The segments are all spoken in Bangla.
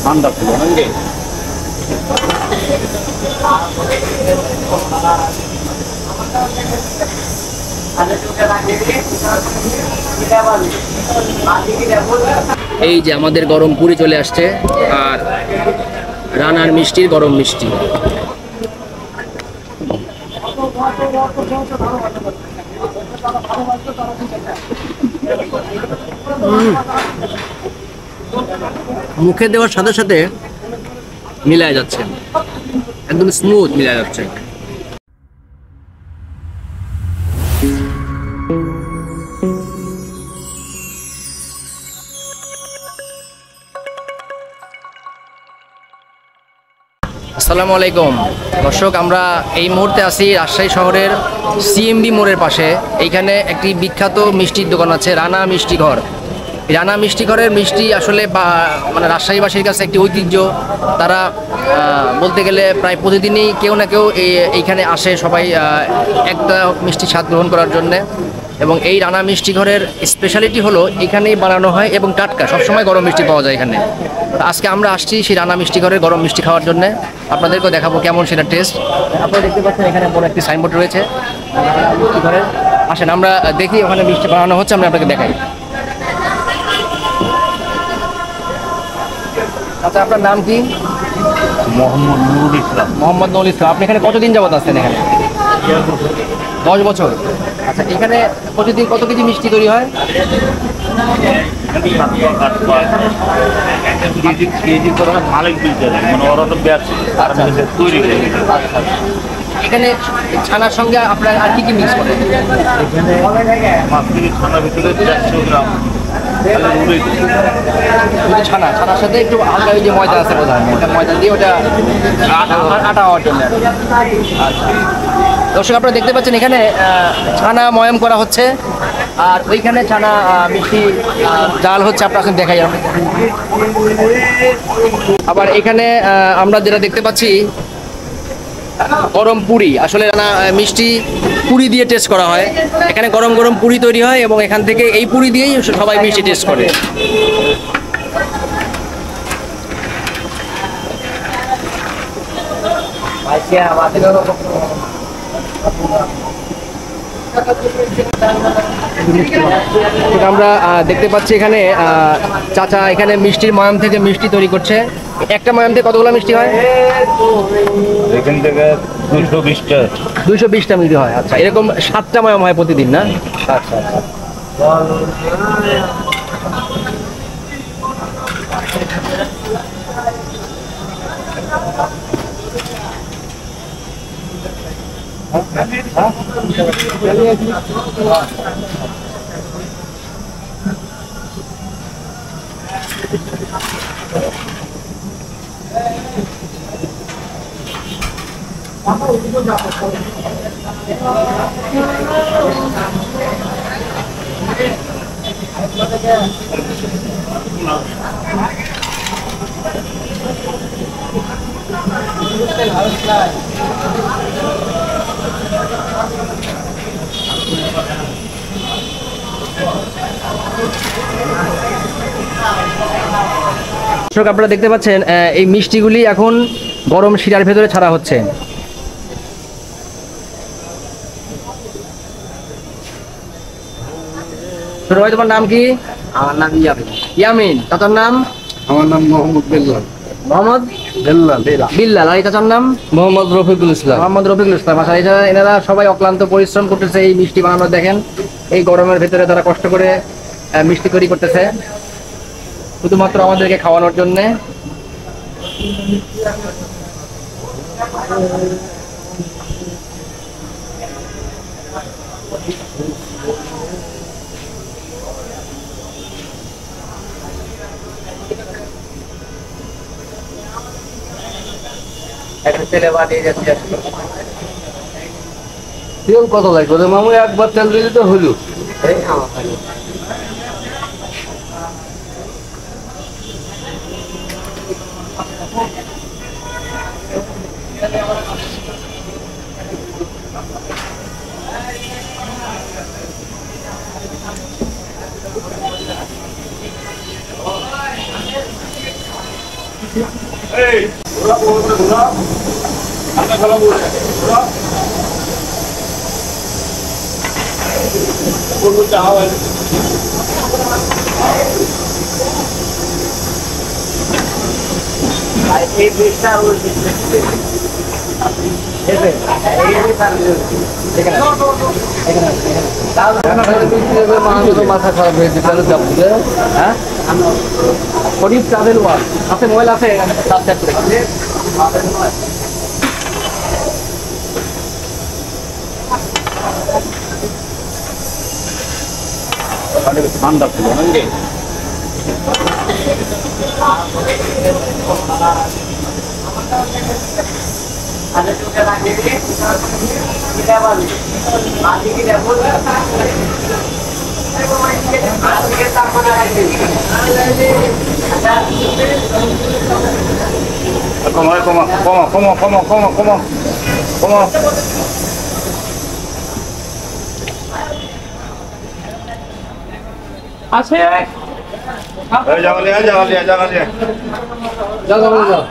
ঠান্ডা ছিল নাকি? এই যে আমাদের গরম পুরি চলে আসছে, আর রানার মিষ্টির গরম মিষ্টি। মুখে দেওয়ার সাথে সাথে মিলায় যাচ্ছে, একদম স্মুথ মিলায় যাচ্ছে। আসসালামু আলাইকুম দর্শক, আমরা এই মুহূর্তে আছি রাজশাহী শহরের সিএমবি মোড়ের পাশে। এইখানে একটি বিখ্যাত মিষ্টির দোকান আছে, রানা মিষ্টি ঘর। রানা মিষ্টি ঘরের মিষ্টি আসলে মানে রাজশাহীবাসীর কাছে একটি ঐতিহ্য। তারা বলতে গেলে প্রায় প্রতিদিনই কেউ না কেউ এইখানে আসে, সবাই একটা মিষ্টি স্বাদ গ্রহণ করার জন্যে। এবং এই রানা মিষ্টি ঘরের স্পেশালিটি হলো এখানেই বানানো হয় এবং টাটকা, সবসময় গরম মিষ্টি পাওয়া যায় এখানে। আজকে আমরা আসছি সেই রানা মিষ্টি ঘরের গরম মিষ্টি খাওয়ার জন্য। আপনাদেরকেও দেখাবো কেমন সেটা টেস্ট। আপনারা দেখতে পাচ্ছেন এখানে বড় একটি সাইনবোর্ড রয়েছে রানা মিষ্টি ঘরের। আসেন আমরা দেখি ওখানে মিষ্টি বানানো হচ্ছে, আমরা আপনাকে দেখাই। আচ্ছা, আপনার নাম কি? মোহাম্মদ নুরুল ইসলাম। মোহাম্মদ নুরুল ইসলাম। আপনি এখানে কতদিন যাবত আছেন এখানে? 10 বছর। আচ্ছা, এখানে প্রতিদিন কত কেজি মিষ্টি তৈরি হয়? মালিক মানে ওরা তো ব্যবসা তৈরি করে। এখানে ছানার সঙ্গে আপনার আর কি কি মিক্স করেন? এখানে ছানার ভিতরে 400 গ্রাম ছানা, ছানার সাথে একটু হালকা ওই যে ময়দা আছে বোধ হয়, ওটা ময়দা দিয়ে ওটা আটা হওয়ার জন্য। আচ্ছা দর্শক, আপনারা দেখতে পাচ্ছেন এখানে ছানা ময়াম করা হচ্ছে, আর ওইখানে ছানা মিষ্টি জাল হচ্ছে। আপনার এখন দেখাই। আবার এখানে আমরা যেটা দেখতে পাচ্ছি গরম পুরি। আসলে রানা মিষ্টি পুরি দিয়ে টেস্ট করা হয়। এখানে গরম গরম পুরি তৈরি হয় এবং এখান থেকে এই পুরি দিয়েই সবাই মিষ্টি টেস্ট করে। আমরা দেখতে পাচ্ছি এখানে চাচা এখানে মিষ্টির ময়াম থেকে মিষ্টি তৈরি করছে। একটা ময়াম থেকে কতগুলো মিষ্টি হয়? এখান থেকে 220টা 220টা মিষ্টি হয়। আচ্ছা, এরকম 7টা ময়াম হয় প্রতিদিন না? আচ্ছা আচ্ছা। দর্শক, আপনারা দেখতে পাচ্ছেন এই মিষ্টিগুলি এখন গরম শিরার ভেতরে ছাড়া হচ্ছে। ছোট ভাই, তোমার নাম কি? আমার নাম ইয়ামিন। ইয়ামিন। চাচার নাম? আমার নাম মোহাম্মদ বেল্লাল। মোহাম্মদ বিল্লাল। আর চাচার নাম? মোহাম্মদ রফিকুল ইসলাম। মোহাম্মদ রফিকুল ইসলাম। আচ্ছা, এনারা সবাই অক্লান্ত পরিশ্রম করতেছে এই মিষ্টি বানানো। দেখেন এই গরমের ভেতরে তারা কষ্ট করে মিষ্টি তৈরি করতেছে শুধুমাত্র আমাদেরকে খাওয়ানোর জন্য। তেল কত লাগবে মামু? একবার তেল দিলে তো হলো। মাথা খারাপ হয়েছে কেন যাবো হ্যাঁ শরীফ ট্রাভেল ওয়ার্ক আছে, মোবাইল আছে, সাবস্ক্রাইব করে ঠান্ডা ছিল নাকি? কমা আছে জাগালিয়া যাও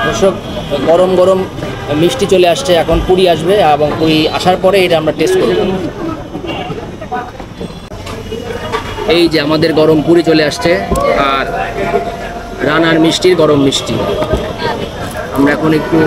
দর্শক, গরম গরম মিষ্টি চলে আসছে, এখন পুরি আসবে এবং পুরি আসার পরে এটা আমরা টেস্ট করব। এই যে আমাদের গরম পুরি চলে আসছে আর রানার মিষ্টির গরম মিষ্টি। আমরা এখন একটু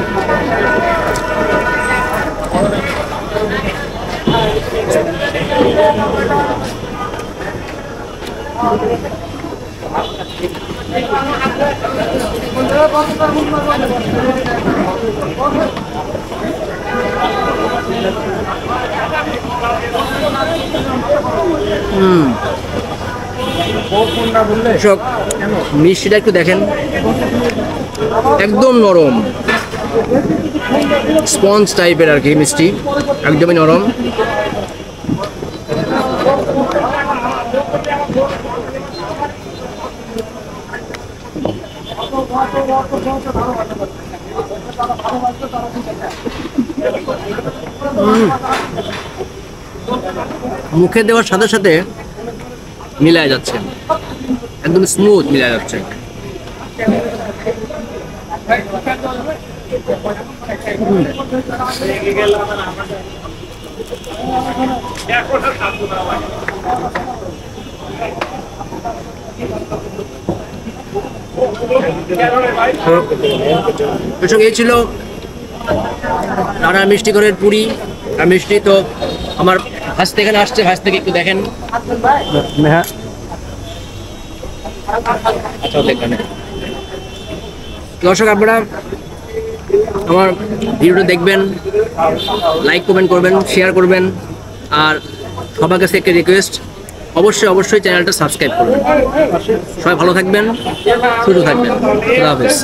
দর্শক, মিষ্টিটা একটু দেখেন, একদম নরম, স্পঞ্জ টাইপের আর কি মিষ্টি, একদমই নরম। মুখে দেওয়ার সাথে সাথে মিলায় যাচ্ছে, একদম স্মুথ মিলায় যাচ্ছে। এই ছিল রানা মিষ্টি ঘরের পুরি আর মিষ্টি। তো আমার ভাস থেকে এখানে আসছে, ভাস থেকে একটু দেখেন। আচ্ছা, দেখবেন দর্শক, আপনারা আমার ভিডিওটা দেখবেন, লাইক কমেন্ট করবেন, শেয়ার করবেন, আর সবার কাছে একটা রিকোয়েস্ট, অবশ্যই চ্যানেলটা সাবস্ক্রাইব করবেন। সবাই ভালো থাকবেন, সুস্থ থাকবেন। খোদা হাফেজ।